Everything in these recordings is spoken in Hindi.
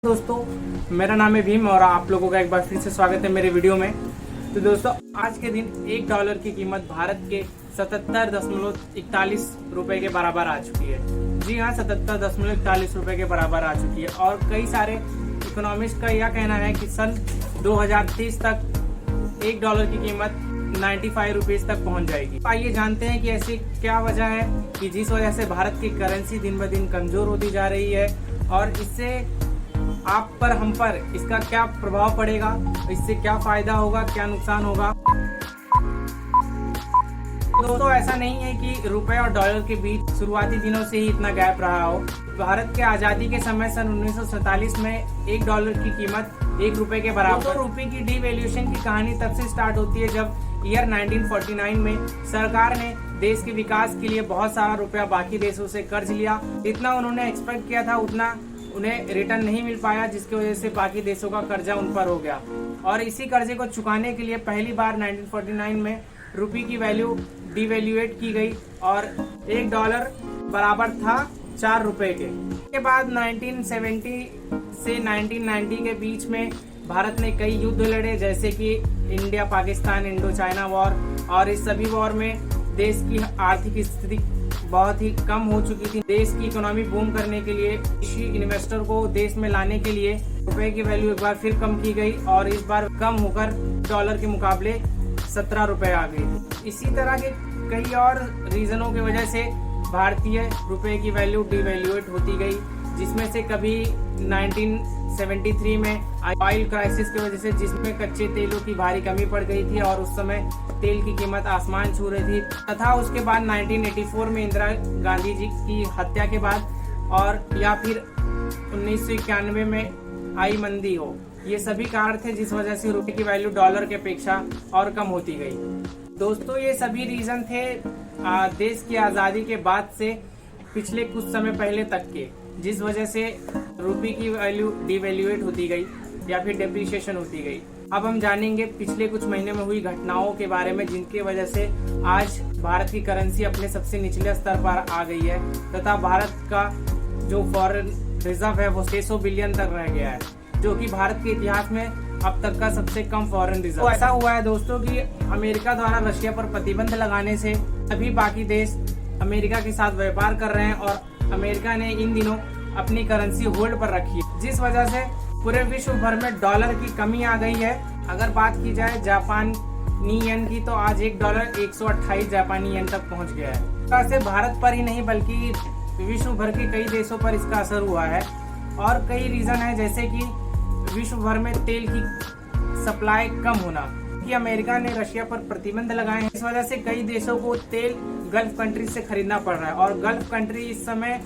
दोस्तों, मेरा नाम है भीम और आप लोगों का एक बार फिर से स्वागत है मेरे वीडियो में। तो दोस्तों, आज के दिन $1 की कीमत भारत के 77.41 रुपए के बराबर आ चुकी है। जी हाँ, 77.41 रुपए के बराबर आ चुकी है। और कई सारे इकोनॉमिस्ट का यह कहना है कि सन 2030 तक $1 की कीमत 95 रुपीज तक पहुंच जाएगी। आइए जानते हैं कि ऐसी क्या वजह है कि जिस वजह से भारत की करेंसी दिन ब दिन कमजोर होती जा रही है और इससे आप पर, हम पर इसका क्या प्रभाव पड़ेगा, इससे क्या फायदा होगा, क्या नुकसान होगा। दोस्तों, ऐसा नहीं है कि रुपए और डॉलर के बीच शुरुआती दिनों से ही इतना गैप रहा हो। भारत के आजादी के समय सन 1947 में $1 की कीमत ₹1 के बराबर। तो रुपए की डीवैल्यूएशन की कहानी तब से स्टार्ट होती है जब ईयर 1949 में सरकार ने देश के विकास के लिए बहुत सारा रुपया बाकी देशों से कर्ज लिया। जितना उन्होंने एक्सपेक्ट किया था उतना उन्हें रिटर्न नहीं मिल पाया, जिसकी वजह से बाकी देशों का कर्जा उन पर हो गया। और इसी कर्जे को चुकाने के लिए पहली बार 1949 में रुपये की वैल्यू डिवैल्यूएट की गई और $1 बराबर था ₹4 के। इसके बाद 1970 से 1990 के बीच में भारत ने कई युद्ध लड़े, जैसे कि India Pakistan Indo China war. और इस सभी वॉर में देश की आर्थिक स्थिति बहुत ही कम हो चुकी थी। देश की इकोनॉमी बूम करने के लिए, विदेशी इन्वेस्टर को देश में लाने के लिए रुपए की वैल्यू एक बार फिर कम की गई और इस बार कम होकर डॉलर के मुकाबले ₹17 आ गई। इसी तरह के कई और रीजनों की वजह से भारतीय रुपए की वैल्यू डिवैल्यूएट होती गई, जिसमें से कभी 1973 में ऑयल क्राइसिस की वजह से, जिसमें कच्चे तेलों की भारी कमी पड़ गई थी और उस समय तेल की कीमत आसमान छू रही थी, तथा उसके बाद 1984 में इंदिरा गांधी जी की हत्या के बाद, और या फिर 1991 में आई मंदी हो। ये सभी कारण थे जिस वजह से रुपए की वैल्यू डॉलर की अपेक्षा और कम होती गई। दोस्तों, ये सभी रीजन थे देश की आज़ादी के बाद से पिछले कुछ समय पहले तक के, जिस वजह से रुपये की वैल्यू डिवैल्यूएट होती गई या फिर डेप्रिसिएशन होती गई। अब हम जानेंगे पिछले कुछ महीने में हुई घटनाओं के बारे में, जिनकी वजह से आज भारत की करेंसी अपने सबसे निचले स्तर पर आ गई है तथा भारत का जो फॉरेन रिजर्व है वो 600 बिलियन तक रह गया है, जो कि भारत के इतिहास में अब तक का सबसे कम फॉरेन रिजर्व। तो ऐसा हुआ है दोस्तों कि अमेरिका द्वारा रशिया पर प्रतिबंध लगाने से सभी बाकी देश अमेरिका के साथ व्यापार कर रहे हैं और अमेरिका ने इन दिनों अपनी करेंसी होल्ड पर रखी है, जिस वजह से पूरे विश्व भर में डॉलर की कमी आ गई है। अगर बात की जाए जापानी येन की, तो आज $1 128 जापानी येन तक पहुंच गया है। तो ऐसे भारत पर ही नहीं बल्कि विश्व भर के कई देशों पर इसका असर हुआ है और कई रीजन है, जैसे कि विश्व भर में तेल की सप्लाई कम होना, कि अमेरिका ने रशिया पर प्रतिबंध लगाए हैं। इस वजह से कई देशों को तेल गल्फ कंट्री से खरीदना पड़ रहा है और गल्फ कंट्री इस समय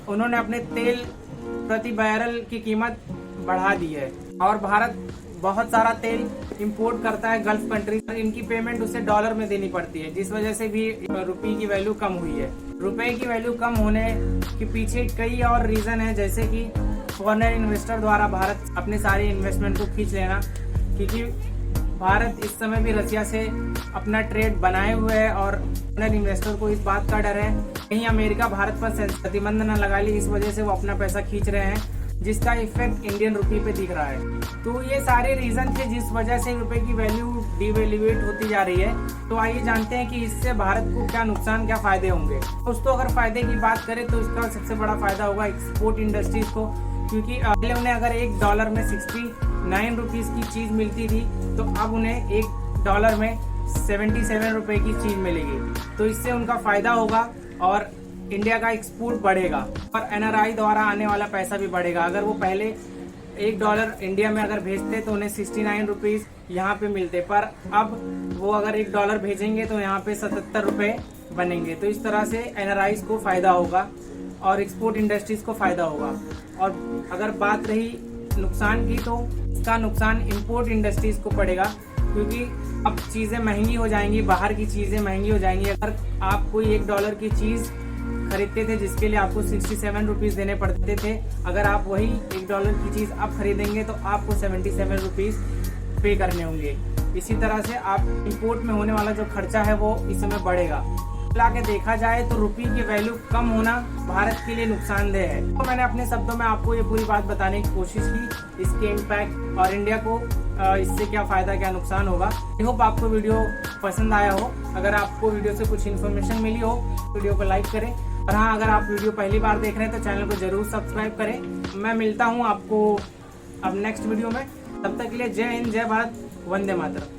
उन्होंने अपने तेल प्रति बैरल की कीमत बढ़ा दी है और भारत बहुत सारा तेल इंपोर्ट करता है गल्फ कंट्री, इनकी पेमेंट उसे डॉलर में देनी पड़ती है, जिस वजह से भी रुपये की वैल्यू कम हुई है। रुपए की वैल्यू कम होने के पीछे कई और रीजन है, जैसे कि फॉरेन इन्वेस्टर द्वारा भारत अपने सारे इन्वेस्टमेंट को खींच लेना, क्योंकि भारत इस समय भी रशिया से अपना ट्रेड बनाए हुए है और फॉरेन इन्वेस्टर को इस बात का डर है कहीं अमेरिका भारत पर प्रतिबंध न लगा ली, इस वजह से वो अपना पैसा खींच रहे हैं, जिसका इफेक्ट इंडियन रुपये पे दिख रहा है। तो ये सारे रीजन थे जिस वजह से रुपए की वैल्यू डिवैल्यूएट होती जा रही है। तो आइए जानते हैं कि इससे भारत को क्या नुकसान, क्या फायदे होंगे। दोस्तों, अगर फायदे की बात करें तो इसका सबसे बड़ा फायदा होगा एक्सपोर्ट इंडस्ट्रीज को, क्योंकि पहले उन्हें अगर $1 में 69 रुपीज की चीज मिलती थी, तो अब उन्हें $1 में 77 रुपए की चीज मिलेगी। तो इससे उनका फायदा होगा और इंडिया का एक्सपोर्ट बढ़ेगा और एनआरआई द्वारा आने वाला पैसा भी बढ़ेगा। अगर वो पहले $1 इंडिया में अगर भेजते तो उन्हें 69 रुपीज यहाँ पे मिलते, पर अब वो अगर $1 भेजेंगे तो यहाँ पे 77 रुपए बनेंगे। तो इस तरह से एनआरआई को फायदा होगा और एक्सपोर्ट इंडस्ट्रीज को फायदा होगा। और अगर बात रही नुकसान की, तो इसका नुकसान इंपोर्ट इंडस्ट्रीज को पड़ेगा, क्योंकि अब चीजें महंगी हो जाएंगी, बाहर की चीजें महंगी हो जाएंगी। अगर आप कोई $1 की चीज खरीदते थे जिसके लिए आपको 67 रुपीज देने पड़ते थे, अगर आप वही $1 की चीज अब खरीदेंगे तो आपको 77 रुपीज पे करने होंगे। इसी तरह से आप इंपोर्ट में होने वाला जो खर्चा है वो इस समय बढ़ेगा। मिला के देखा जाए तो रुपये की वैल्यू कम होना भारत के लिए नुकसानदेह है। तो मैंने अपने शब्दों में आपको ये पूरी बात बताने की कोशिश की, इसके इम्पैक्ट और इंडिया को इससे क्या फायदा क्या नुकसान होगा। आई होप आपको वीडियो पसंद आया हो। अगर आपको वीडियो से कुछ इन्फॉर्मेशन मिली हो वीडियो को लाइक करें, और हाँ, अगर आप वीडियो पहली बार देख रहे हैं तो चैनल को जरूर सब्सक्राइब करें। मैं मिलता हूँ आपको अब नेक्स्ट वीडियो में। तब तक के लिए जय हिंद, जय भारत, वंदे मातरम।